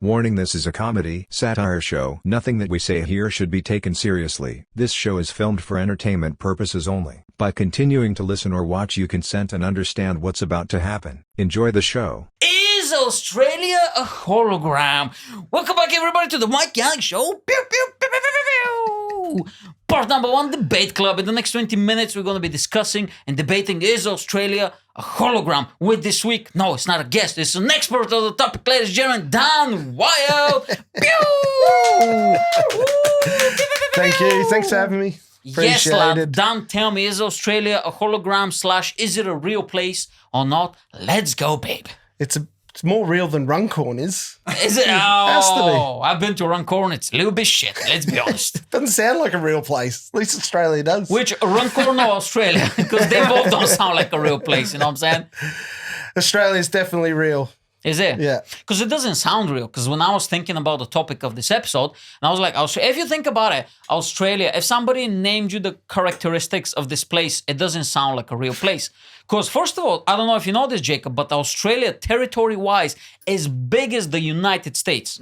Warning: this is a comedy satire show. Nothing that we say here should be taken seriously. This show is filmed for entertainment purposes only. By continuing to listen or watch, you consent and understand what's about to happen. Enjoy the show. Is Australia a hologram? Welcome back, everybody, to the Mike Yanek Show. Pew, pew, pew, pew, pew, pew. Part number 1, Debate Club. In the next 20 minutes, we're going to be discussing and debating, is Australia a hologram? With this week, no, it's not a guest, it's an expert of the topic, ladies and gentlemen, Dan Wild. Pew! Thank you. Thanks for having me. Yes, lad. Dan, tell me, is Australia a hologram / is it a real place or not? Let's go, babe. It's more real than Runcorn is. Is it? Has to be. Oh, I've been to Runcorn. It's a little bit shit. Let's be honest. Doesn't sound like a real place. At least Australia does. Which, Runcorn or Australia? Because they both don't sound like a real place, you know what I'm saying? Australia's definitely real. Is it? Yeah. Because it doesn't sound real. Because when I was thinking about the topic of this episode, and I was like, if you think about it, Australia, if somebody named you the characteristics of this place, it doesn't sound like a real place. Because first of all, I don't know if you know this, Jacob, but Australia, territory-wise, is big as the United States.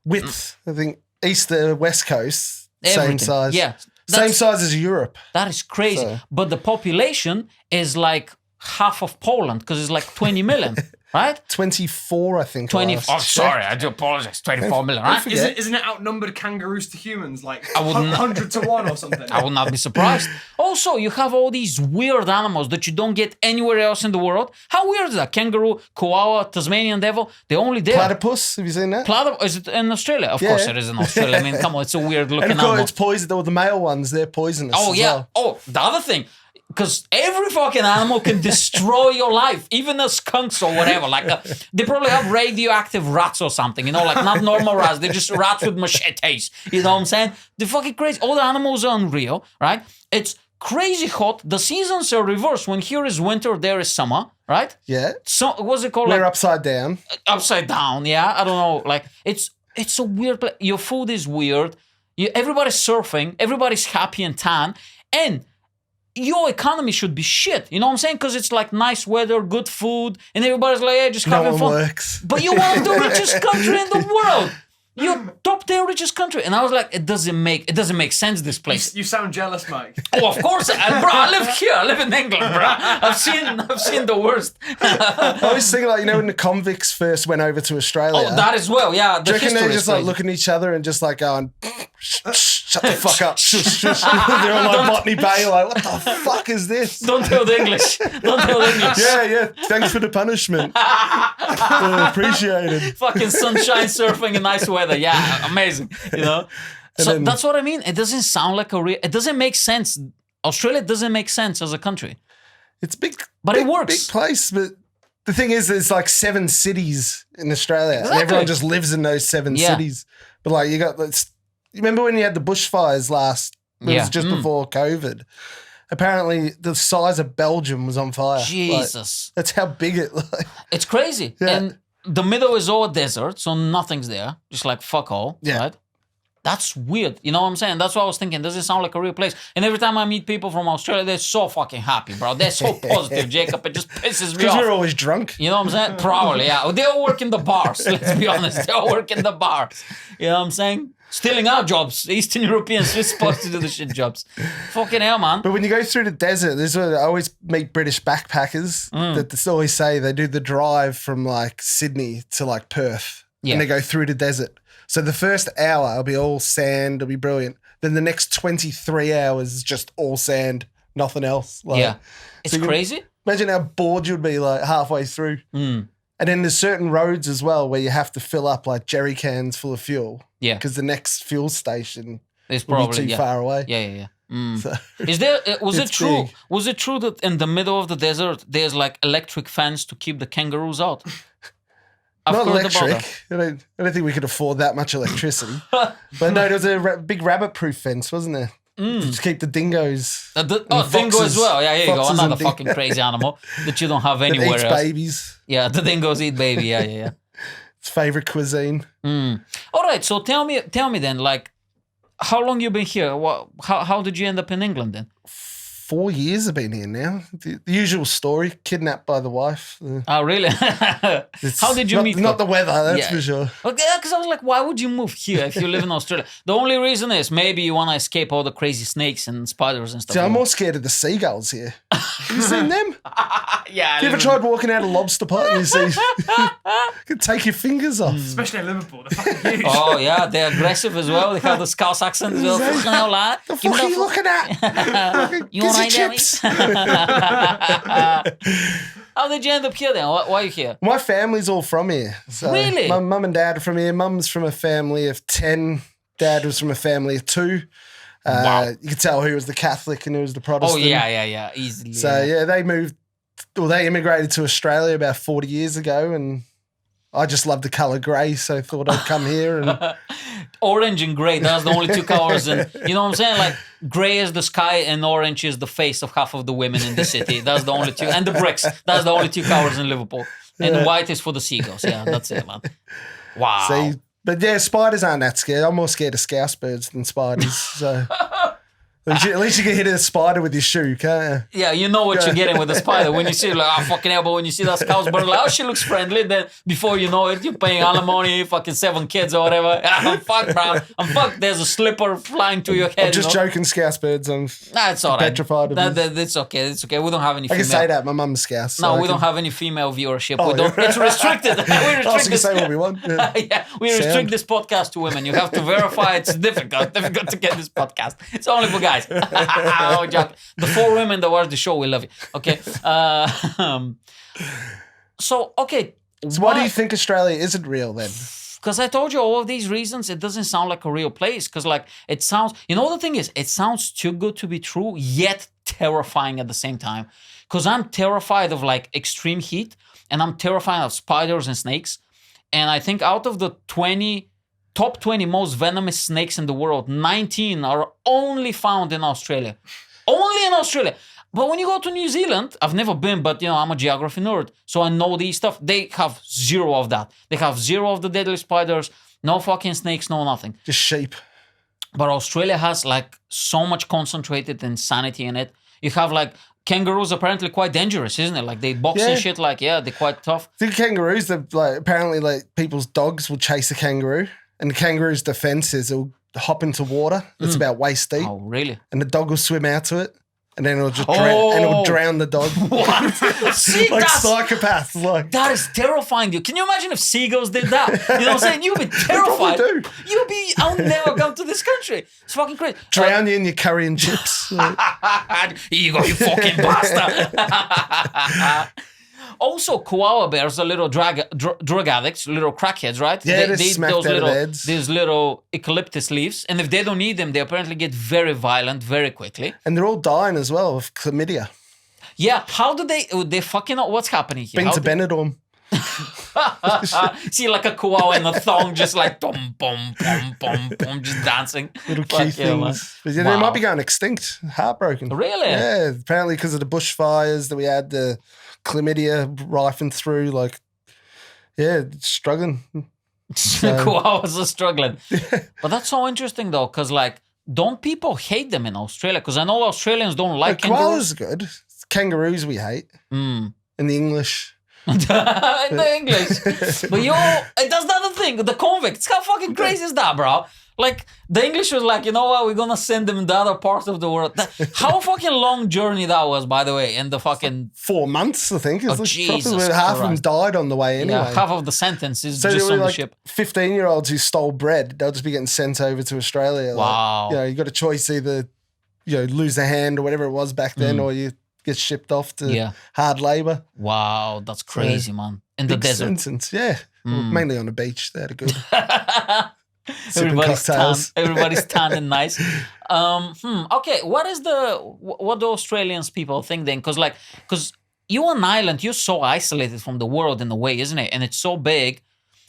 Width, I think, east to west coast, Everything. same size. Yeah. Same size as Europe. That is crazy. So. But the population is like half of Poland because it's like 20 million, right? 24, I think. 20. last Oh, sorry, checked. I do apologize. 24 million, right? Isn't it outnumbered kangaroos to humans like I would not- 100 to 1 or something? I would not be surprised. Also, you have all these weird animals that you don't get anywhere else in the world. How weird is that? Kangaroo, koala, Tasmanian devil, they're only there. Platypus, have you seen that? Is it in Australia? Of Yeah. course it is in Australia. I mean, come on, it's a weird looking And of course, animal. it's poison. All the male ones, they're poisonous. Oh, as yeah. well. Oh, the other thing. Because every fucking animal can destroy your life, even the skunks or whatever. Like they probably have radioactive rats or something, you know, like not normal rats. They're just rats with machetes. You know what I'm saying? They're fucking crazy. All the animals are unreal, right? It's crazy hot. The seasons are reversed. When here is winter, there is summer, right? Yeah. So what's it called? We're Like, upside down. upside down. Yeah, I don't know. Like it's a weird place. Your food is weird. Everybody's surfing. Everybody's happy and tan, and your economy should be shit. You know what I'm saying? Because it's like nice weather, good food, and everybody's like, yeah, just No having one fun. works. But you want the richest country in the world. You're top 10 richest country. And I was like, it doesn't make sense, this place. You sound jealous, Mike. Oh, of course. Bro, I live here. I live in England, bro. I've seen the worst. I was thinking, like, you know, when the convicts first went over to Australia. Oh, that as well. Yeah, the Do you reckon history they're is just like crazy. looking at each other and just like going, shut the fuck up. They're all like Botany Bay, like, what the fuck is this? Don't tell the English. Don't tell the English. Yeah, thanks for the punishment. Appreciated. Fucking sunshine surfing in nice weather. Yeah, amazing. You know? So then- that's what I mean. It doesn't sound like it doesn't make sense. Australia doesn't make sense as a country. It's big. But it works. Big place, but the thing is, there's like 7 cities in Australia, Exactly. and everyone just lives in those 7 Yeah. cities. But like, you remember when you had the bushfires last? It Yeah. was just before COVID. Apparently, the size of Belgium was on fire. Like, Jesus. that's how big it. Like, It's crazy. Yeah. And the middle is all desert, so nothing's there. Just like fuck all. Yeah. Right? That's weird. You know what I'm saying? That's what I was thinking. Does it sound like a real place? And every time I meet people from Australia, they're so fucking happy, bro. They're so positive, Jacob. It just pisses me because off. we're always drunk. You know what I'm saying? Probably, yeah. They all work in the bars, let's be honest. They all work in the bars. You know what I'm saying? Stealing our jobs. Eastern Europeans, we're supposed to do the shit jobs. Fucking hell, man. But when you go through the desert, there's I always meet British backpackers that always say they do the drive from like Sydney to like Perth, Yeah. and they go through the desert. So the first hour will be all sand, it'll be brilliant. Then the next 23 hours is just all sand, nothing else. Like, Yeah. It's so you- crazy. Imagine how bored you'd be like halfway through. And then there's certain roads as well where you have to fill up like jerry cans full of fuel. Yeah. Because the next fuel station It's will probably be too far away. Yeah. So, Is there? Was it It's true? big. Was it true that in the middle of the desert there's like electric fans to keep the kangaroos out? I've not heard electric. about that. I don't think we could afford that much electricity. But no, there was a big rabbit-proof fence, wasn't there? To keep the dingoes. Dingo as foxes. well. Yeah, here you go. Foxes Another and fucking crazy animal that you don't have that anywhere eats else. babies. Yeah, the dingoes eat baby. Yeah. Its favorite cuisine. All right. So tell me then, like, how long you been here? How did you end up in England then? 4 years I've been here now. The usual story, kidnapped by the wife. Oh, really? How did you meet her? Not the weather, that's for sure. Okay, because I was like, why would you move here if you live in Australia? The only reason is maybe you want to escape all the crazy snakes and spiders and stuff. See, I'm more scared of the seagulls here. Have you seen them? Yeah. You ever tried walking out a lobster pot and you see can take your fingers off? Especially in Liverpool. They're fucking huge. Oh, yeah, they're aggressive as well. They have the Scouse accent as well. The fuck are you looking at? You Gizzard alright, chips. How did you end up here then? Why are you here? My family's all from here. So Really? My mum and dad are from here. Mum's from a family of 10. Dad was from a family of 2. Wow. You could tell who was the Catholic and who was the Oh, Protestant. yeah. Easily. So, yeah, they immigrated to Australia about 40 years ago, and I just love the colour grey, so I thought I'd come here. And Orange and grey, that's the only 2 colors. And you know what I'm saying? Like, grey is the sky and orange is the face of half of the women in the city. That's the only 2. And the bricks. That's the only 2 colors in Liverpool. And white is for the seagulls. Yeah, that's it, man. Wow. see, but yeah, spiders aren't that scared. I'm more scared of scouse birds than spiders. So at least you can hit a spider with your shoe, can't you? Yeah, you know what you're getting with the spider. When you see like, oh, fucking hell, but when you see that scouse bird, like, oh, she looks friendly, then before you know it, you're paying alimony, fucking 7 kids or whatever. I'm fucked, bro. I'm fucked. There's a slipper flying to your head. I'm just joking, scouse birds. I'm Nah, it's all right. petrified of them. It's okay. It's okay. We don't have any I female. can say that. My mum's scouse. No, so we don't have any female viewership. Oh, We don't. It's restricted. We I restrict was going to this. say what we want. Yeah. Yeah, we restrict Sound. this podcast to women. You have to verify. It's difficult to get this podcast. It's only for guys. Oh, joke. The 4 women that watch the show, we love you. Okay. So Why do you think Australia isn't real then? because I told you all of these reasons, it doesn't sound like a real place. Because like it sounds, you know, the thing is, it sounds too good to be true, yet terrifying at the same time. Because I'm terrified of like extreme heat, and I'm terrified of spiders and snakes. And I think out of the top 20 most venomous snakes in the world, 19 are only found in Australia. Only in Australia. But when you go to New Zealand, I've never been, but you know, I'm a geography nerd, so I know these stuff. They have 0 of that. They have 0 of the deadly spiders, no fucking snakes, no nothing. Just sheep. But Australia has like so much concentrated insanity in it. You have like kangaroos apparently quite dangerous, isn't it? Like they box and shit. Like they're quite tough. The kangaroos, like apparently, like people's dogs will chase a kangaroo, and the kangaroo's defense is it'll hop into water that's about waist deep, Oh, really? and the dog will swim out to it, and then it'll just drown the dog. What? See, Like that's, psychopaths, like that is terrifying, dude. Can you imagine if seagulls did that? You know what I'm saying? You'd be terrified. probably do. You'd be, I'll never come to this country. It's fucking crazy. drown you in your curry and chips. Like, Here you go, you fucking bastard. Also, koala bears are little drug addicts, little crackheads, right? Yeah, they smacked out of heads. these little eucalyptus leaves, and if they don't need them, they apparently get very violent very quickly. and they're all dying as well of chlamydia. Yeah, how do they fucking know what's happening here? Been How to do- Benidorm. See like a koala in a thong, just like bum bum bum bum bum, just dancing. Little Fuck cute yeah, man. things. But yeah, Wow. they might be going extinct. Heartbroken. Really? Yeah, apparently because of the bushfires that we had, the chlamydia rifling through, like, yeah, struggling. Koalas are struggling. But that's so interesting though, because like, don't people hate them in Australia? Because I know Australians don't like kangaroos. Koalas are good. Kangaroos we hate. In the English. In the English. But that's not the thing. The convicts, how fucking crazy is that, bro? Like, the English was like, you know what, we're gonna send them in the other part of the world. How fucking long journey that was, by the way, in the fucking... 4 months, I think. It's Jesus probably half of them Christ. died on the way anyway. Yeah, half of the sentence is So just there on were the like ship. 15-year-olds who stole bread. They'll just be getting sent over to Australia. Wow. Like, you know, you got a choice, either, you know, lose a hand or whatever it was back then, or you get shipped off to hard labour. Wow, that's crazy, man. In the Big desert. sentence, yeah. Well, mainly on the beach. They had a good sipping Everybody's tan. cocktails. Everybody's tan and nice. Okay, what do Australians people think then? Because you're an island, you're so isolated from the world in a way, isn't it? And it's so big.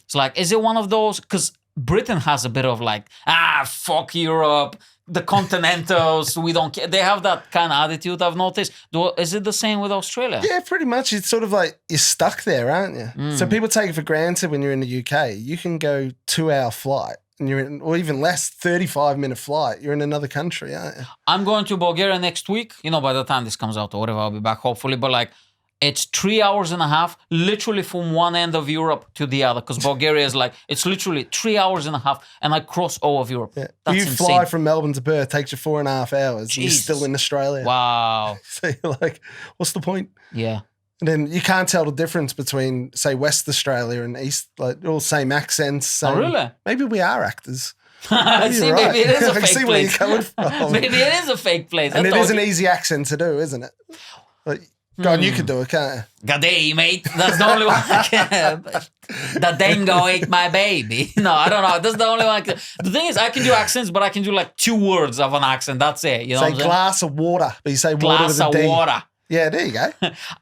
It's like, is it one of those? Because Britain has a bit of like, fuck Europe, the Continentals, we don't care. They have that kind of attitude, I've noticed. Is it the same with Australia? Yeah, pretty much. It's sort of like you're stuck there, aren't you? So people take it for granted when you're in the UK. You can go 2-hour flight and you're in, or even less, 35-minute flight. You're in another country, aren't you? I'm going to Bulgaria next week. By the time this comes out or whatever, I'll be back hopefully. But like, it's 3 hours and a half, literally from one end of Europe to the other. Because Bulgaria is like, it's literally 3 hours and a half, and I cross all of Europe. Yeah. That's you insane. fly from Melbourne to Perth, takes you 4.5 hours. And you're Jesus. still in Australia. Wow. So you're like, what's the point? Yeah. And then you can't tell the difference between, say, West Australia and East, like all same accents. Same, really? Maybe we are actors. See, you're right. maybe it is a I can fake see where you're place. coming from. Maybe it is a fake place. And I it told is an you. easy accent to do, isn't it? Like, God, you could do it, can't you? Good day, mate. That's the only one I can. The dingo ate my baby. No, I don't know. That's the only one I can. The thing is, I can do accents, but I can do like 2 words of an accent. That's it. You know Say what I'm saying? glass of water, but you say water Glass with a of D. water. Yeah, there you go.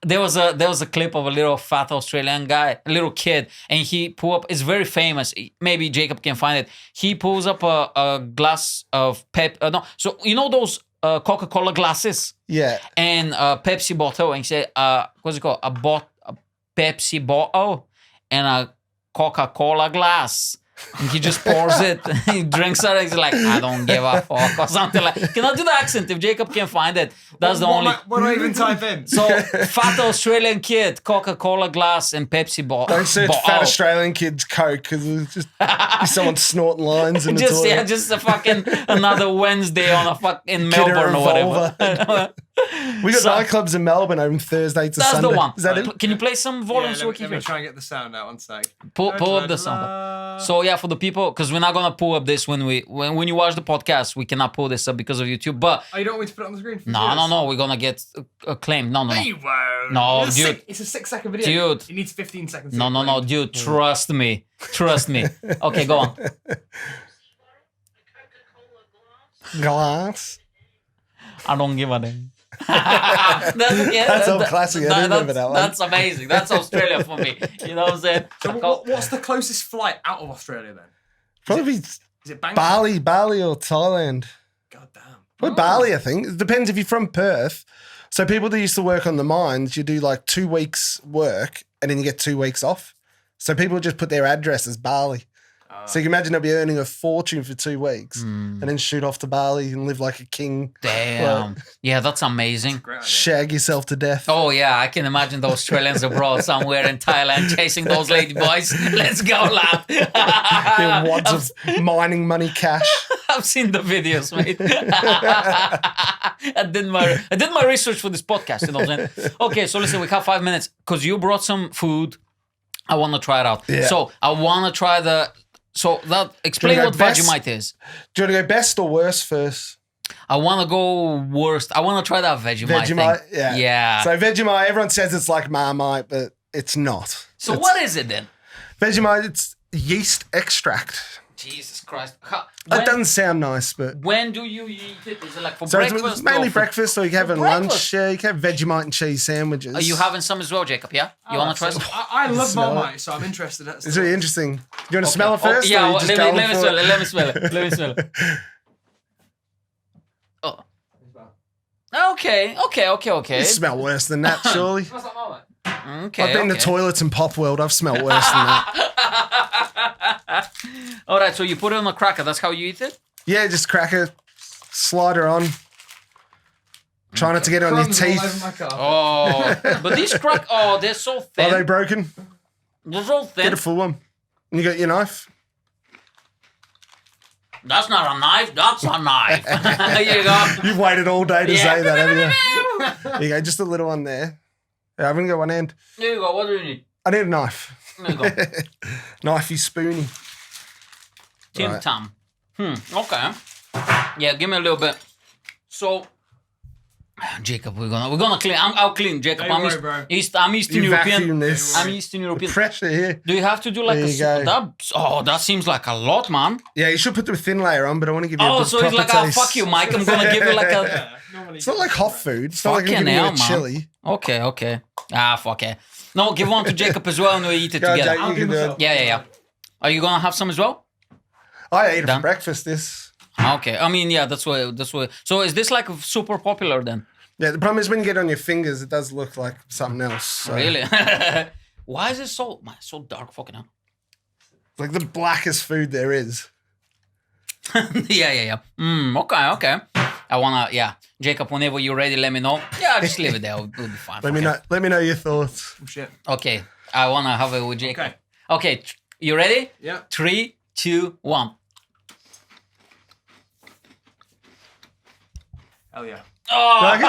There was a clip of a little fat Australian guy, a little kid, and he pulled up. It's very famous. Maybe Jacob can find it. He pulls up a glass of So you know those Coca-Cola glasses Yeah. and a Pepsi bottle, and he said, what's it called? A Pepsi bottle and a Coca-Cola glass. And he just pours it, he drinks it, and he's like, I don't give a fuck, or something like. Can I do the accent? If Jacob can find it, that's the only. What do I even type in? So, fat Australian kid, Coca-Cola glass, and Pepsi bottle. Don't search fat Australian kids Coke because it's just be someone snorting lines in the toilet. Just a fucking another Wednesday on a fucking Melbourne or whatever. We got nightclubs in Melbourne open Thursday to That's Sunday. the one. Is that it? Can you play some volume Yeah, so we let can me hear? try and get the sound out one sec. Pull up the sound. So yeah, for the people, because we're not gonna pull up this when you watch the podcast, we cannot pull this up because of YouTube. But Oh, you don't want me to put it on the screen? For no, we're gonna get acclaimed. No. You won't. No, it's dude. It's a 6-second video. Dude. It needs 15 seconds. to No, get claimed. dude. Trust me. Okay, go on. Glass. I don't give a damn. That's old classic. I remember that one. That's amazing. That's Australia for me. You know what I'm saying? So what's the closest flight out of Australia then? Probably Is it Bangkok? Bali or Thailand. God damn. Probably Bali, I think. It depends if you're from Perth. So people that used to work on the mines, you do like 2 weeks work and then you get 2 weeks off. So people just put their address as Bali. So you can imagine they'll be earning a fortune for 2 weeks and then shoot off to Bali and live like a king. Damn. Yeah, that's amazing. Great idea. Shag yourself to death. Oh yeah, I can imagine the Australians abroad somewhere in Thailand chasing those lady boys. Let's go, lad. Their wads of mining money cash. I've seen the videos, mate. I did my research for this podcast. You know what I'm saying? Okay, so listen, we have 5 minutes because you brought some food. I want to try it out. Yeah. So I want to try explain go what best? Vegemite is. Do you want to go best or worst first? I want to go worst. I want to try that Vegemite Vegemite, thing. yeah. Yeah. So Vegemite, everyone says it's like Marmite, but it's not. So what is it then? Vegemite, it's yeast extract. Jesus Christ. It doesn't sound nice, but... When do you eat it? Is it like for So breakfast? it's mainly or for- breakfast, or you can have it for at lunch. breakfast? Yeah, you can have Vegemite and cheese sandwiches. Are you having some as well, Jacob? Yeah? You want to try some? I love Smell it. Marmite, so I'm interested. It's really interesting. You want to smell it Oh, first? yeah, or you well, just let going me for smell it? it. Let me smell it. Let me smell it. Oh. Okay. You smell worse than that, surely. What's that Marmite? Okay. I've been in the toilets in Pop World. I've smelled worse than that. All right, so you put it on a cracker. That's how you eat it? Yeah, just crack it, slide her on. Try not to get it on your Crumbs all teeth. over my car. Oh. But these they're so Are thin. they broken? They're so thin. Get a full one. And you got your knife? That's not a knife. That's a knife. Here you go. You've waited all day to Yeah. say that, haven't you? Here you go, just a little one there. Yeah, I've only got one hand. Here you go. What do you need? I need a knife. There you go. Knifey spoony. Tim Right. Tam. Okay. Yeah, give me a little bit. So, Jacob, we're gonna clean. I'll clean, Jacob. Don't worry, bro. I'm Eastern You European. vacuum this. I'm Eastern European. Pressure here. Do you have to do like There a you go. that seems like a lot, man. Yeah, you should put the thin layer on, but I want to give you a Oh, good so it's proper like, taste. fuck you, Mike. I'm gonna give you like a. Yeah, normally It's not like hot food. It's not like I'm Fucking giving you hell, a man. chili. Okay. Fuck it. No, give one to Jacob as well, and we eat it Go, together. Jake, you can do it. Yeah. Are you gonna have some as well? I ate it Done. for breakfast, this. Okay. I mean, yeah, that's why. So is this like super popular then? Yeah, the problem is when you get it on your fingers, it does look like something else. So. Really? Why is it so dark? Fucking hell. It's like the blackest food there is. Yeah. Okay. I wanna, Jacob, whenever you're ready, let me know. Yeah, just leave it there. It'll be fine. Let me know your thoughts. Oh, shit. Okay, I wanna have it with Jacob. Okay, you ready? Yeah. 3, 2, 1. Hell yeah. Like it?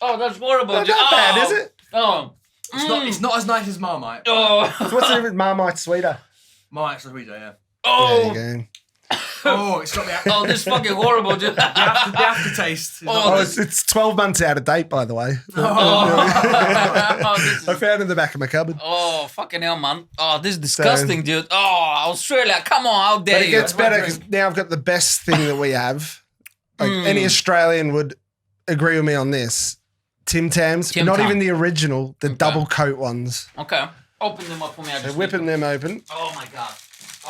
Oh, that's horrible. Not bad, is it? Oh. It's not as nice as Marmite. Oh. So what's the difference? Marmite sweeter. Marmite's sweeter, yeah. Oh. There you go. Oh, it's got the Oh, this is fucking horrible, dude. the aftertaste. Oh, it's 12 months out of date, by the way. Oh, this is- I found it in the back of my cupboard. oh, fucking hell, man. Oh, this is disgusting, dude. Oh, Australia, come on, how dare But it you? gets better because now I've got the best thing that we have. Like any Australian would agree with me on this. Tim Tams, Tim not Tam. even the original, the double coat ones. Okay, open them up for me. I So just whipping them open. Oh my god.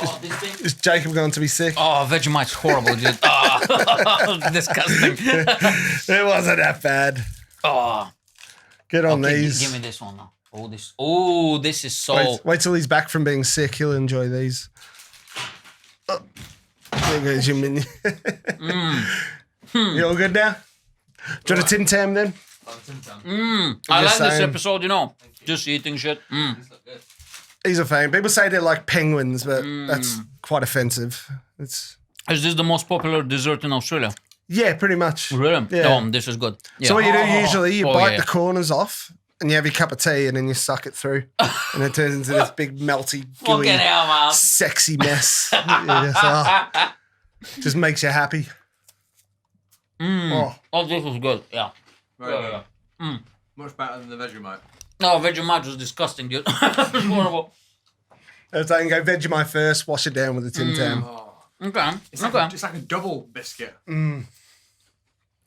Oh, this thing. Is Jacob going to be sick? Oh, Vegemite's horrible, dude. Oh, disgusting. It wasn't that bad. Oh, Get on okay, these. give me this one now. Oh, this. Oh, this is so. Wait till he's back from being sick. He'll enjoy these. Oh, there goes your minion. You all good now? Do you want a Tim Tam then? I Just like this saying. episode, you know. Just eating shit. He's a fan. People say they're like penguins, but that's quite offensive. It's Is this the most popular dessert in Australia? yeah, pretty much. Really? Yeah. Oh, this is good. Yeah. So what you do usually, you Oh, bite yeah. the corners off, and you have your cup of tea, and then you suck it through, and it turns into this big melty, gooey, Fucking hell, man. sexy mess. Just makes you happy. Oh. Oh, this is good. Yeah. Very Yeah, good. Much better than the Vegemite. No, Vegemite was disgusting, dude. It's horrible. If I can go Vegemite first, wash it down with a Tim Tam. Oh, Okay. it's like a double biscuit.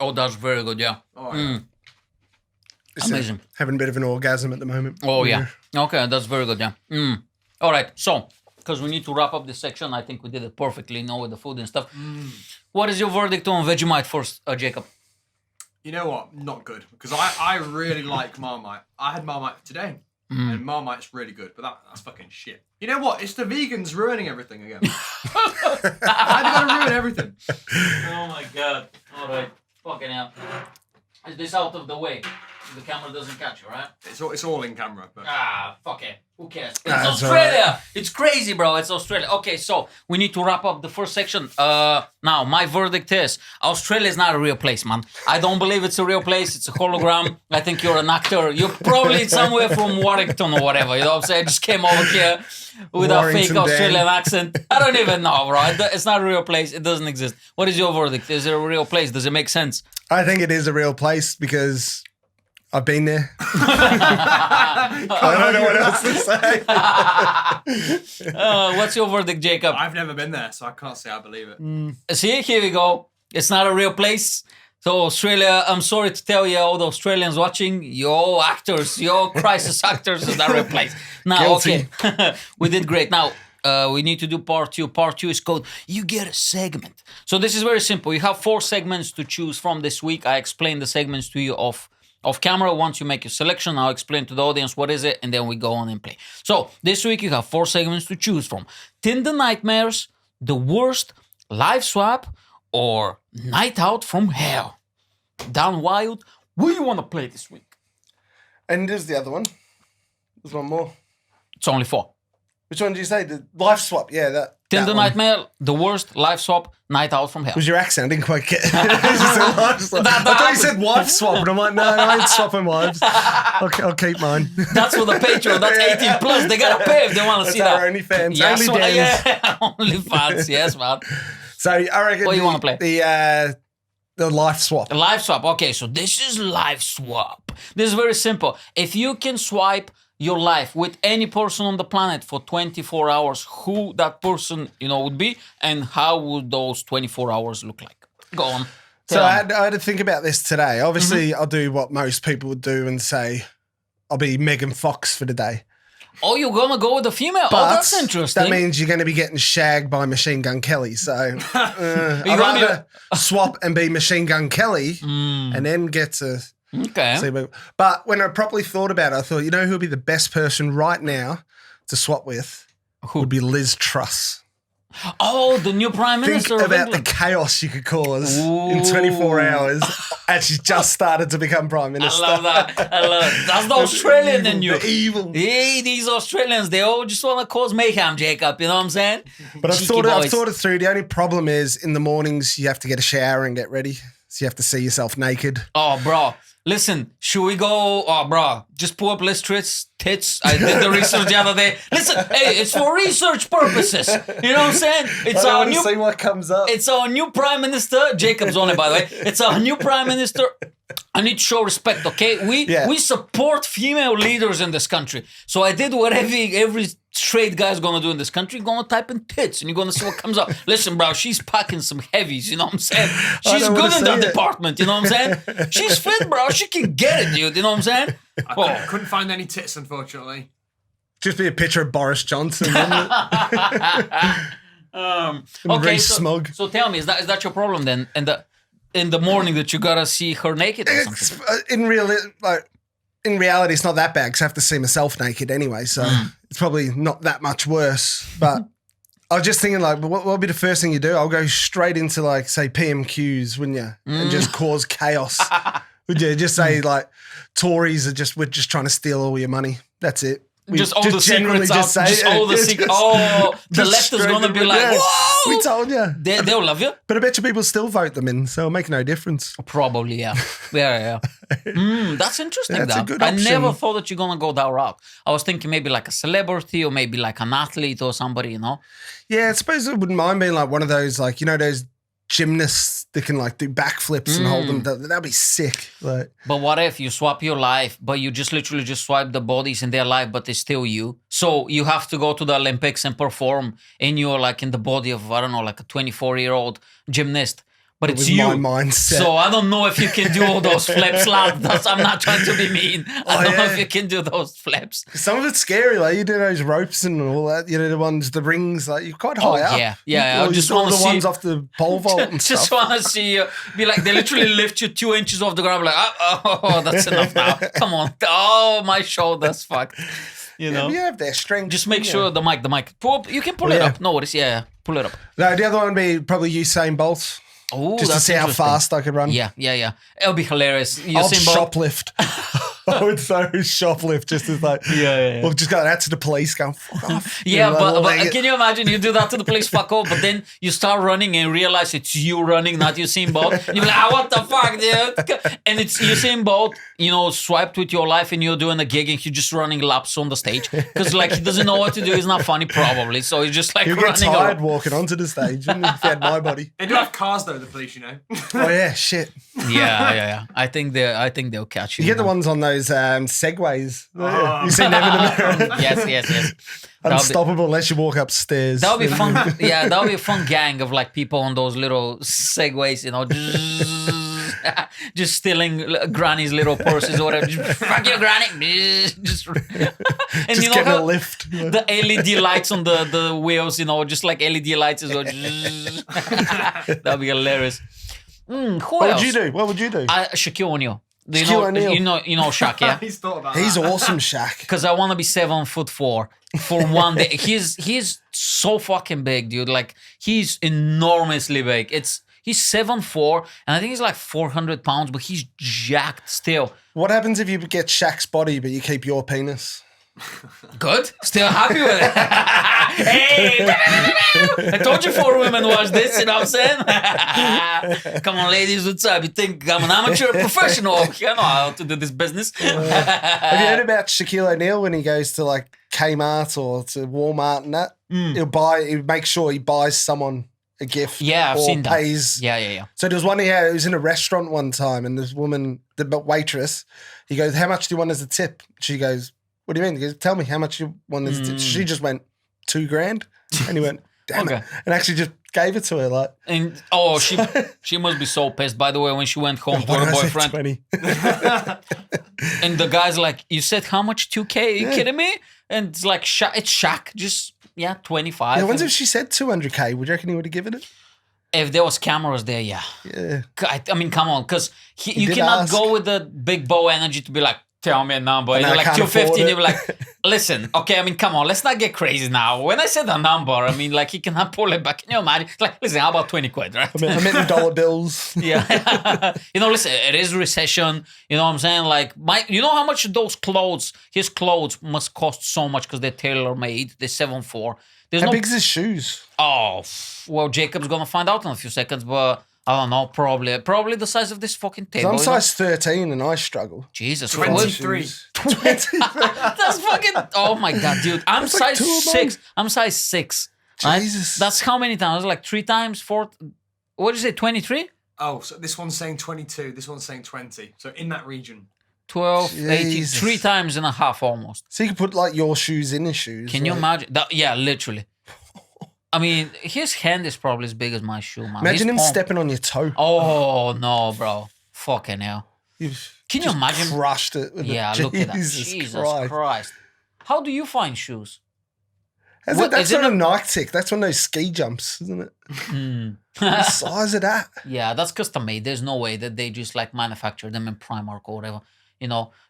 Oh, that's very good, yeah. Oh, yeah. It's, Amazing. having a bit of an orgasm at the moment. Oh, yeah. Okay, that's very good, yeah. All right, so, because we need to wrap up this section, I think we did it perfectly, with the food and stuff. What is your verdict on Vegemite first, Jacob? You know what? Not good. Because I really like Marmite. I had Marmite today. And Marmite's really good. But that's fucking shit. You know what? It's the vegans ruining everything again. Why they gotta ruin everything? Oh, my God. All right, fucking hell. Is this out of the way? The camera doesn't catch you, right? It's all in camera. But Fuck it. Who cares? It's That's Australia. alright. It's crazy, bro. It's Australia. Okay, so we need to wrap up the first section. Now, my verdict is Australia is not a real place, man. I don't believe it's a real place. It's a hologram. I think you're an actor. You're probably somewhere from Warrington or whatever. You know what I'm saying? Just came over here with a fake Warrington Australian Dan. accent. I don't even know, bro. It's not a real place. It doesn't exist. What is your verdict? Is it a real place? Does it make sense? I think it is a real place because I've been there. I don't know what else to say. What's your verdict, Jacob? I've never been there, so I can't say I believe it. See, here we go. It's not a real place. So Australia, I'm sorry to tell you, all the Australians watching, you're all actors, you're all crisis actors. It's not a real place. Now, Guilty. okay, we did great. Now, we need to do part two. Part two is called You Get a Segment. So this is very simple. You have 4 segments to choose from this week. I explain the segments to you off camera. Once you make your selection, I'll explain to the audience what is it, and then we go on and play. So this week you have 4 segments to choose from: Tinder Nightmares, The Worst, Live Swap, or Night Out from Hell. Dan Wild, what do you want to play this week? And there's the other one. There's one more. It's only 4. Which one did you say? The life swap. Yeah, that. Tinder that one. Nightmare, The Worst, Live Swap, Night Out from Hell. Was your accent? I didn't quite get it. It's just a life swap. I thought you said wife swap, and I'm like, no, I ain't swapping wives. I'll keep mine. That's for the Patreon. That's 18 plus. They gotta pay if they want to That's see our that. OnlyFans. Yes, OnlyDans. yeah, OnlyFans. Yes, man. So I reckon. What do you wanna play? The life swap. Live swap. Okay, so this is live swap. This is very simple. If you can swipe your life with any person on the planet for 24 hours, who that person, would be, and how would those 24 hours look like? Go on. So Tell I me. had to think about this today. Obviously, I'll do what most people would do and say, I'll be Megan Fox for the day. Oh, you're gonna go with the female? But Oh, that's interesting. that means you're going to be getting shagged by Machine Gun Kelly. So I'd gonna be rather swap and be Machine Gun Kelly and then get to Okay. see. But when I properly thought about it, I thought, who'd be the best person right now to swap with Who? would be Liz Truss. Oh, the new Prime Minister Think of about the England. chaos you could cause in Ooh. 24 hours as she's just started to become Prime I Minister. love that. I love it. That's the Australian in you. The evil. Hey, these Australians, they all just want to cause mayhem, Jacob. You know what I'm saying? But I've Cheeky thought boys. it through. The only problem is in the mornings you have to get a shower and get ready. So you have to see yourself naked. Oh, bro. Listen, should we go? Oh, bro. Just pull up Liz Truss tits. I did the research the other day. Listen, hey, it's for research purposes. You know what I'm saying? It's our new. see what comes up. It's our new Prime Minister. Jacob's on it, by the way. It's our new Prime Minister. I need to show respect, okay? We support female leaders in this country. So I did what every straight guy's gonna do in this country. You're gonna type in tits and you're gonna see what comes up. Listen, bro, she's packing some heavies, you know what I'm saying? She's don't good wanna in that see it. department, you know what I'm saying? She's fit, bro. She can get it, dude. You know what I'm saying? I couldn't find any tits, unfortunately. Just be a picture of Boris Johnson. Okay, Very so, smug. so tell me, is that your problem then? In the morning that you gotta see her naked or something? In reality, it's not that bad because I have to see myself naked anyway. So it's probably not that much worse. But I was just thinking, like, what would be the first thing you do? I'll go straight into, like, say, PMQs, wouldn't you? And just cause chaos. Would you just say, like, Tories we're just trying to steal all your money? That's it. We Just all the generally secrets out. Just it. all the Yeah, secrets. just- Oh, the just left is straight gonna to be it. like, Yeah. whoa! We told you. They'll love you. But I bet you people still vote them in, so it'll make no difference. Probably, yeah. Yeah. That's interesting, That's a that. good I option. never thought that you're going to go that route. I was thinking maybe like a celebrity or maybe like an athlete or somebody, you know? Yeah, I suppose I wouldn't mind being like one of those, like, you know, those gymnasts that can, like, do backflips and hold them. That'd be sick. Like, But what if you swap your life, but you just literally just swipe the bodies in their life, but it's still you? So you have to go to the Olympics and perform in your, like, in the body of, I don't know, like a 24-year-old gymnast. But it's with you. my mindset. So I don't know if you can do all those flips, lad. I'm not trying to be mean. I don't know if you can do those flips. Some of it's scary, like you do those ropes and all that. You know, the rings, like you're quite high up. Yeah. I Or just all want to the see. ones off the pole vault and Just stuff. want to see you be like, they literally lift you 2 inches off the ground, like, oh, that's enough now. Come on. Oh, my shoulder's fucked. You know? You have their strength. Just make yeah. sure the mic. You can pull it up. No worries. Yeah, pull it up. No, the other one would be probably Usain Bolt. Oh, Just to see how fast I could run. Yeah. It'll be hilarious. I'll Usain Bolt. shoplift. I would so shoplift just as like, Yeah. We'll just go that to the police, go, fuck off. Yeah, You know, but like, can you imagine you do that to the police, fuck off, but then you start running and realize it's you running, not Usain Bolt. You're like, what the fuck, dude? And it's Usain Bolt, you know, swiped with your life and you're doing a gig and he's just running laps on the stage. Because, like, he doesn't know what to do. He's not funny, probably. So he's just, like, You'll get running tired around. walking onto the stage if you had my body. They do have cars though, the police, you know. Oh yeah, shit. Yeah. I think they'll catch you. You get the know? ones on those segways. You seen them in America? Yes. Unstoppable unless you walk upstairs. That would be fun. Yeah, that would be a fun gang of like people on those little segways, you know, just stealing Granny's little purses or whatever. Just, fuck you, Granny. And Just you know getting how a lift. the LED lights on the wheels, you know, just like LED lights as well. That'd be hilarious. Who What else? would you do? What would you do? Shaquille O'Neal. Do Shaquille O'Neal. You know Shaq, yeah? He's thought about He's that. awesome, Shaq. Because I want to be 7'4" for one day. He's so fucking big, dude. Like he's enormously big. He's 7'4", and I think he's like 400 pounds, but he's jacked still. What happens if you get Shaq's body but you keep your penis? Good. Still happy with it. Hey, I told you 4 women watch this. You know what I'm saying? Come on, ladies, what's up? You think I'm an amateur, professional? I know how to do this business. Have you heard about Shaquille O'Neal when he goes to like Kmart or to Walmart and that? He'll make sure he buys someone a gift. Yeah, I've or seen that. pays. Yeah. So there was one he was in a restaurant one time and this woman, the waitress, he goes, how much do you want as a tip? She goes, what do you mean? He goes, tell me how much you want as a tip. She just went, $2,000. And he went, damn Okay. it. And actually just gave it to her like, And she must be so pissed, by the way, when she went home to why her did I say boyfriend. 20? And the guy's like, you said how much? 2K? Are you kidding me? And it's like, it's Shaq. Just, 25. Yeah, I wonder And if she said 200K, would you reckon he would have given it? if there was cameras there, yeah. Yeah. I mean, come on. Because you did cannot ask. go with the big bow energy to be like, tell me a number. And You're I like can't 250 and afford you're like, listen, okay, I mean, come on, let's not get crazy now. When I said a number, I mean, like, he cannot pull it back. Can you imagine? Like, listen, how about 20 quid, right? I meant in dollar bills. Yeah. Listen, it is recession. You know what I'm saying? Like, you know how much his clothes must cost so much because they're tailor-made. They're 7'4". How big's his shoes? Oh, well, Jacob's going to find out in a few seconds, but I don't know, probably the size of this fucking table. I'm size 13 and I struggle. Jesus. 23. 23. That's fucking, oh my God, dude. I'm That's like size 6. I'm size 6. Right? Jesus. That's how many times? Like 3 times, 4. What did you say, 23? Oh, so this one's saying 22. This one's saying 20. So in that region. 12, 18, Jesus. 3 times and a half almost. So you could put like your shoes in his shoes. Can you imagine? Yeah, literally. I mean, his hand is probably as big as my shoe, man. Imagine His him palm- stepping on your toe. Oh, no, bro. Fucking hell. You've Can you just imagine? crushed it. With Yeah, it. look at that. Jesus Jesus Christ. Christ. How do you find shoes? That's Is it not a Nike tick. That's one of those ski jumps, isn't it? The size of that. Yeah, that's custom made. There's no way that they just like manufacture them in Primark or whatever.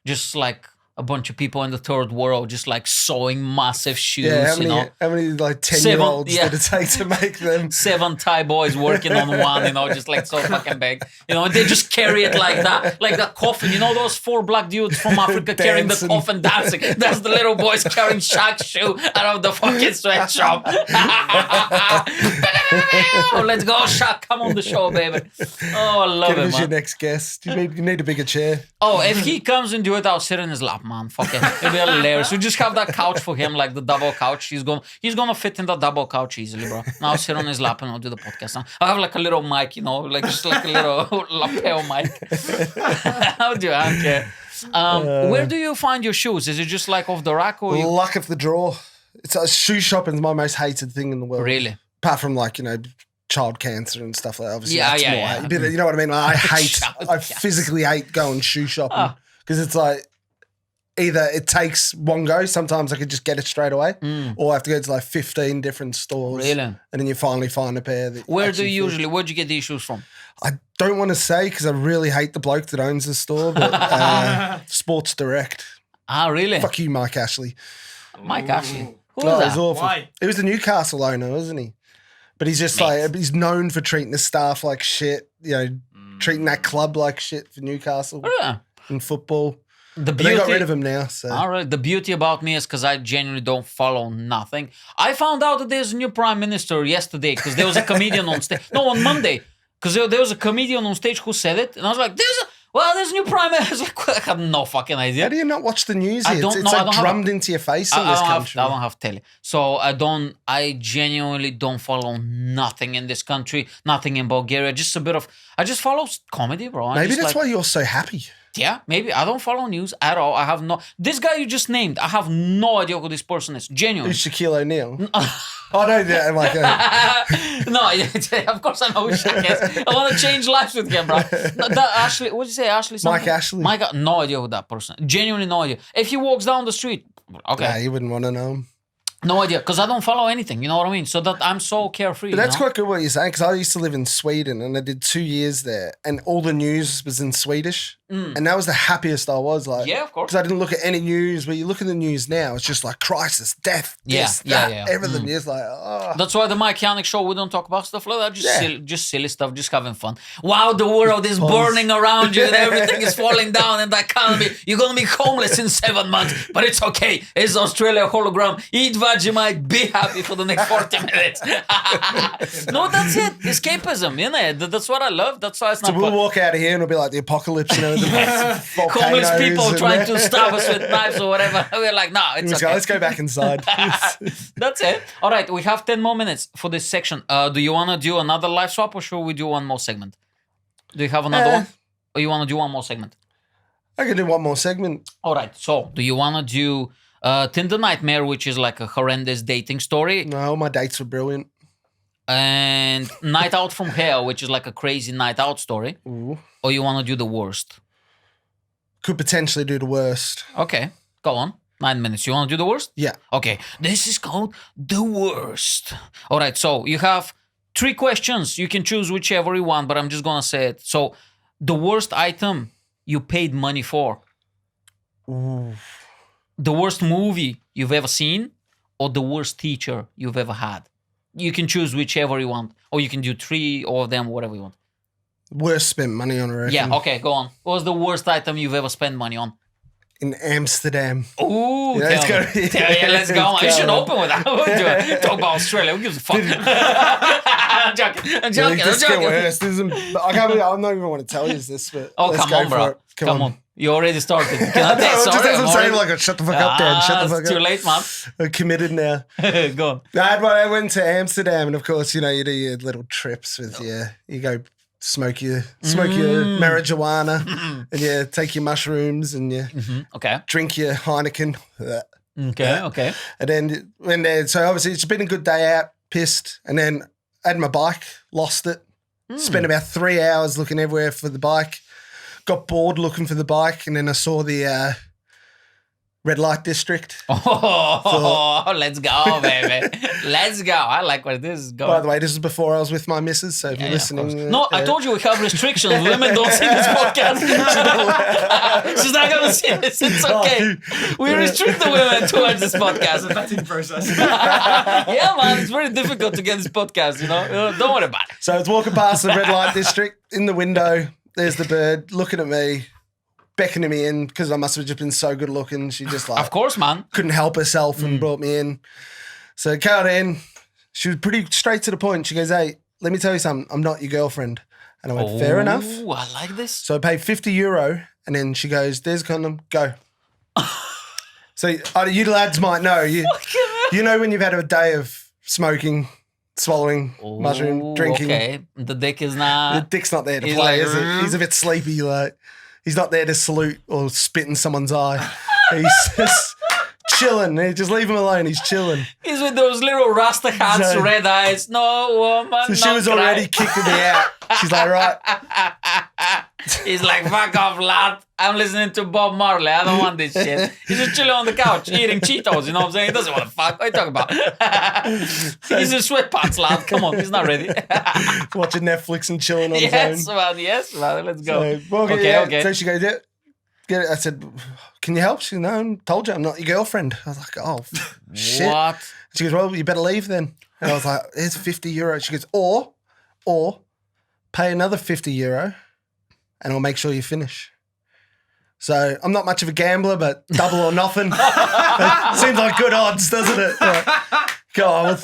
Just like a bunch of people in the third world just like sewing massive shoes. Yeah, how many like 10-year-olds yeah. did it take to make them? 7 Thai boys working on one, just like so fucking big. They just carry it like that, like that coffin. Those 4 black dudes from Africa carrying the Dancing. coffin dancing. That's the little boys carrying Shaq's shoe out of the fucking sweatshop. Let's go, Shaq. Come on the show, baby. Oh, I love Give it, us your man. next guest. You need a bigger chair. Oh, if he comes and do it, I'll sit in his lap, man. Fuck it. It'll be hilarious. We just have that couch for him, like the double couch. He's gonna fit in the double couch easily, bro. Now I'll sit on his lap and I'll do the podcast. I'll have like a little mic, like just like a little lapel mic. I'll do it. I don't care. Where do you find your shoes? Is it just like off the rack or Luck of the draw. It's shoe shopping's my most hated thing in the world. Really? Apart from like, child cancer and stuff like that. Obviously, Yeah, that's yeah, more yeah. hate. But you know what I mean? Like, Child I cancer. physically hate going shoe shopping because it's like either it takes one go, sometimes I could just get it straight away, or I have to go to like 15 different stores. Really? And then you finally find a pair that where'd actually you fits. get these shoes from? I don't want to say because I really hate the bloke that owns the store, but Sports Direct. Ah, really? Fuck you, Mike Ashley. Mike Ashley. Who Oh, is it was that? awful. Why? He was the Newcastle owner, wasn't he? But he's just like, he's known for treating the staff like shit, treating that club like shit for Newcastle Yeah. in football. The But they got beauty- rid of him now, so. All right. The beauty about me is because I genuinely don't follow nothing. I found out that there's a new prime minister yesterday because there was a comedian on stage. No, on Monday. Because there was a comedian on stage who said it. And I was like, there's a new prime minister. I was like, I have no fucking How idea. do you not watch the news I here? don't It's know. I like don't have drummed into your face in this country. I don't have telly. So I genuinely don't follow nothing in this country, nothing in Bulgaria. I just follow comedy, bro. Maybe that's why you're so happy. Yeah, maybe. I don't follow news at all. I have this guy you just named, I have no idea who this person is. Genuinely. Who's Shaquille O'Neal? Oh, no, yeah, like, No, of course I know who Shaq is. I want to change lives with him, bro. Ashley, what did you say? Ashley something? Mike Ashley. No idea who that person is. Genuinely no idea. If he walks down the street, okay. Nah, you wouldn't want to know him. No idea, because I don't follow anything, you know what I mean? So that I'm so carefree. But that's you know? quite good what you're saying, because I used to live in Sweden and I did 2 years there, and all the news was in Swedish. And that was the happiest I was. Like, Yeah, of course. Because I didn't look at any news, but you look at the news now, it's just like crisis, death, this, that, everything. It's like, oh. That's why the Mike Yanek show, we don't talk about stuff like that. Yeah. Silly stuff, just having fun. Wow, the world is burning around you and everything is falling down and the economy. You're going to be homeless in 7 months, but it's okay. It's Australia hologram. Eat Vegemite, be happy for the next 40 minutes. No, that's it. Escapism, you know. That's what I love. That's why it's So not we'll walk out of here and it'll be like the apocalypse, you know, the homeless volcanoes people and- trying to stab us with knives or whatever. We're like, no, it's okay. Let's go back inside. That's it. All right, we have 10 more minutes for this section. Do you want to do another live swap or should we do one more segment? Do you have another one? Or you want to do one more segment? I can do one more segment. All right, so do you want to do Tinder Nightmare, which is like a horrendous dating story, No, my dates were brilliant. and Night Out from Hell, which is like a crazy night out story? Ooh. Or you want to do the worst? Could potentially do the worst. Okay, go on. 9 minutes. You want to do the worst? Yeah. Okay, this is called the worst. All right, so you have 3 questions. You can choose whichever you want, but I'm just going to say it. So, the worst item you paid money for. Ooh. the worst movie you've ever seen or the worst teacher you've ever had? You can choose whichever you want. Or you can do 3 of them, whatever you want. Worst spent money on, I reckon. Yeah, okay, go on. What was the worst item you've ever spent money on? In Amsterdam. Ooh, Yeah, let's go. let's go. You should open with that. We'll do it. Talk about Australia. Who gives a fuck? I'm joking. This get worse. This isn't, I can't believe, I don't even want to tell you this, but Oh, let's come go on, for bro. it. Come on. You already started. Can I take Just sorry? as I'm I'm saying, already- like, shut the fuck up, Dan. Shut the fuck it's up. too late, man. I'm committed now. Go on. I went to Amsterdam, and of course, you know, you do your little trips with you go smoke your marijuana, and you take your mushrooms, and you Okay. drink your Heineken. Okay. And then so obviously it's been a good day out, pissed, and then I had my bike, lost it. Spent about 3 hours looking everywhere for the bike. Got bored looking for the bike, and then I saw the red light district. Oh, let's go, baby. Let's go. I like where this is going. By the way, this is before I was with my missus, so if you're of listening. course. No, I told you we have restrictions. Women don't see this podcast. She's not going to see this. It's okay. We restrict the women to watch this podcast. Vetting process. Yeah, man, it's very difficult to get this podcast, you know? Don't worry about it. So I was walking past the red light district in the window. There's the bird looking at me, beckoning me in because I must have just been so good looking. She just like Of course, man. couldn't help herself and brought me in. So I got in. She was pretty straight to the point. She goes, "Hey, let me tell you something. I'm not your girlfriend." And I went, "Fair enough." Ooh, I like this. So I paid €50, and then she goes, "There's a condom. Go." So you lads might know. You know when you've had a day of smoking, swallowing, mushroom, drinking. Okay, the dick is The not... dick's not there to He's play, like, is it? He's a bit sleepy. Like he's not there to salute or spit in someone's eye. He's just chilling. Just leave him alone. He's chilling. He's with those little Rasta hats, So- red eyes. No woman, So she no was cry. already kicking me out. She's like, right. He's like, fuck off, lad. I'm listening to Bob Marley. I don't want this shit. He's just chilling on the couch, eating Cheetos. You know what I'm saying? He doesn't want to fuck. What are you talking about? He's in sweatpants, lad. Come on. He's not ready. Watching Netflix and chilling on Yes, his own. man. Yes, man. Let's go. Okay. So she goes, yeah, get it. I said, can you help? She goes, no, I told you I'm not your girlfriend. I was like, oh, shit. What? She goes, well, you better leave then. And I was like, here's €50. She goes, or pay another €50 and I'll make sure you finish. So I'm not much of a gambler, but double or nothing. Seems like good odds, doesn't it? Go on,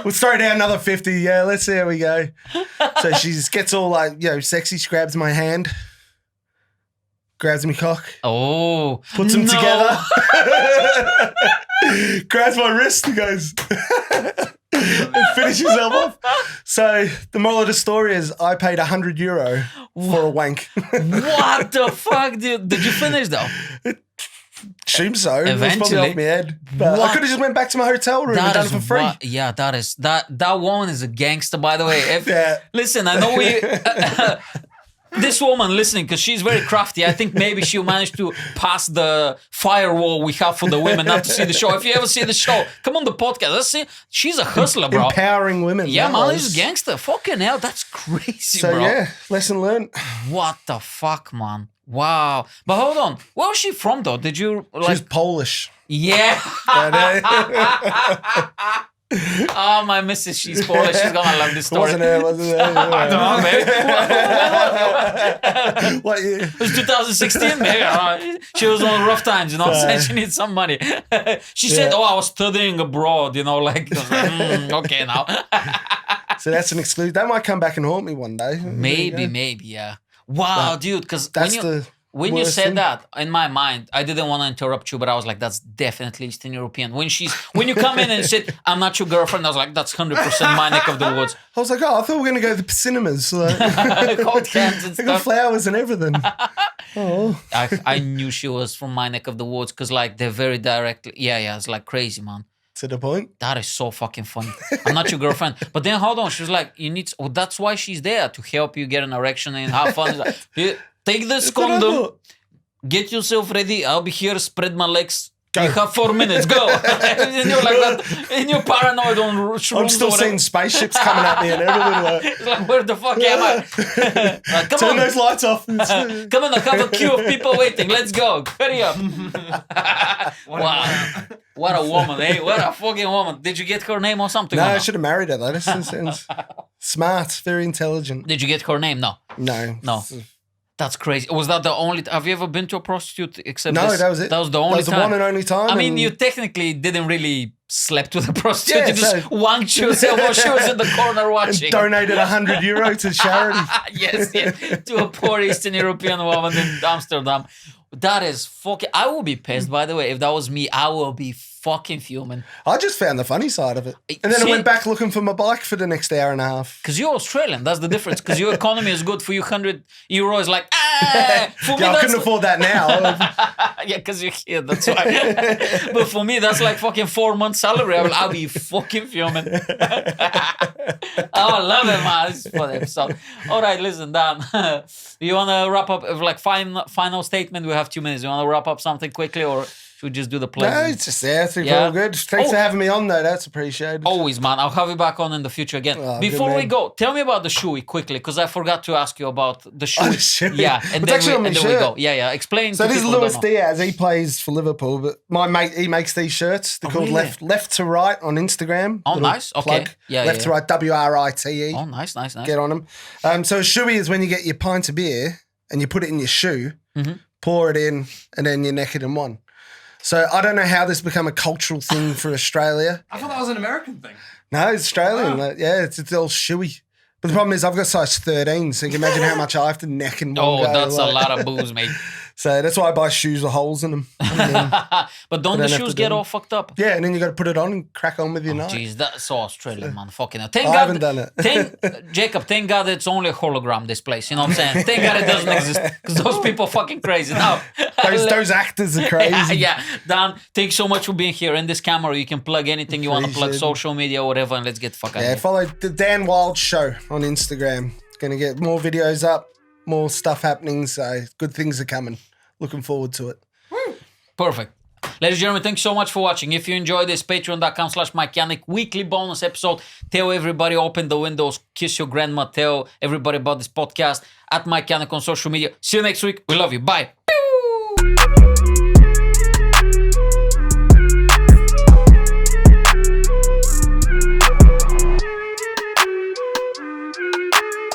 we'll throw down another 50. Yeah, let's see how we go. So she just gets all like, sexy. She grabs my hand, grabs me cock, Oh. puts them no. together, grabs my wrist and goes, and finishes them off. So the moral of the story is I paid €100 for a wank. What the fuck, dude? Did you finish though? Assume so. It was probably Eventually. off my head. But What? I could have just went back to my hotel room and done it for free. Yeah, that woman is a gangster, by the way. Yeah. Listen, I know we. This woman listening, because she's very crafty. I think maybe she'll manage to pass the firewall we have for the women not to see the show. If you ever see the show, come on the podcast. Let's see. She's a hustler, bro. Empowering women. Yeah, that man, was. he's a gangster. Fucking hell, that's crazy, So bro. yeah, lesson learned. What the fuck, man? Wow. But hold on. Where was she from, though? Did you like? She's Polish. Yeah. But, Oh, my missus, she's Polish. She's gonna love this story. wasn't her, wasn't her? I don't know, maybe. What year? It was 2016, maybe. I don't know. She was on rough times, you know what I'm saying? She needs some money. She said, I was studying abroad, you know, like, I was like, okay, now. So that's an exclusive. That might come back and haunt me one day. Maybe, yeah. Wow, dude, because when you worst said thing. that, in my mind, I didn't want to interrupt you, but I was like, that's definitely Eastern European. When you come in and said, I'm not your girlfriend, I was like, that's 100% my neck of the woods. I was like, I thought we were going to go to the cinemas. Like, Cold hands and they got stuff. flowers and everything. Oh. I knew she was from my neck of the woods because, like, they're very directly. Yeah, it's like crazy, man. To the point. That is so fucking funny. I'm not your girlfriend. But then hold on. She was like, you need. Oh, that's why she's there to help you get an erection and have fun. She's like, "Here, take this That's what I condom. thought. Get yourself ready. I'll be here. Spread my legs. You have 4 minutes. Go. And you're like that. And you're paranoid on shrooms. I'm still seeing spaceships coming at me and everything. It's like, where the fuck am I? Like, come Turn on. those lights off. Come on, I have a queue of people waiting. Let's go. Hurry up. Wow. What a woman, eh? What a fucking woman. Did you get her name or something? No, or I should have married her though. That sounds smart, very intelligent. Did you get her name? No. No. That's crazy. Was that the only... Have you ever been to a prostitute except No, this? that was it. That was the only That was the time. one and only time. I mean, and- you technically didn't really slept with a prostitute. Yeah, You just so- wanked yourself while she was in the corner watching. donated €100 to charity. Yes, to a poor Eastern European woman in Amsterdam. That is fucking... I will be pissed, by the way. If that was me, I will be fucking fuming. I just found the funny side of it. And then See- I went back looking for my bike for the next hour and a half. Because you're Australian, that's the difference. Because your economy is good. For you, €100 is like, For me, Yeah, I that's couldn't afford that now. yeah, because you're here, that's why. But for me, that's like fucking 4 months' salary. I'll be fucking fuming. I love it, man. This is funny. So, all right, listen, Dan. You want to wrap up, like, final statement? We have 2 minutes. You want to wrap up something quickly, or should we just do the play? No, it's just there. I think Yeah. we're all good. Thanks Oh. for having me on, though. That's appreciated. Always, man. I'll have you back on in the future again. Oh, Before good we man. go, tell me about the shoey quickly, because I forgot to ask you about the shoey. Oh, the shoey. Yeah, and It's then, actually on my we shirt. go. Yeah. Explain So to this is people who Luis don't know. Diaz. He plays for Liverpool, but my mate, he makes these shirts. They're called really? left to Right on Instagram. Oh, Little nice. Okay. Yeah, Left to yeah. Right, WRITE. Oh, nice. Get on them. So a shoey is when you get your pint of beer and you put it in your shoe, Mm-hmm. pour it in, and then you neck it in one. So I don't know how this become a cultural thing for Australia. I thought that was an American thing. No, it's Australian. Wow. Like, yeah, it's all shoey. But the problem is I've got size 13, so you can imagine how much I have to neck in one Oh, go. that's a like- lot of booze, mate. So that's why I buy shoes with holes in them. And then- But don't the don't have shoes to do get them. all fucked up? yeah, and then you got to put it on and crack on with your night. Jeez, that's so Australian, man. Fucking hell. Thank I God, haven't done it. Jacob, thank God it's only a hologram, this place. You know what I'm saying? Thank God it doesn't exist. Because those people are fucking crazy. Now, Those actors are crazy. yeah. Dan, thanks so much for being here. In this camera, you can plug anything you want to plug, Appreciate it. social media, whatever, and let's get the fuck out Yeah, of here. follow the Dan Wild Show on Instagram. Going to get more videos up, more stuff happening. So good things are coming. Looking forward to it. Perfect. Ladies and gentlemen, thanks so much for watching. If you enjoyed this, patreon.com/MikeYanek weekly bonus episode. Tell everybody, open the windows, kiss your grandma, tell everybody about this podcast at Mike Yanek on social media. See you next week. We love you. Bye. Pew!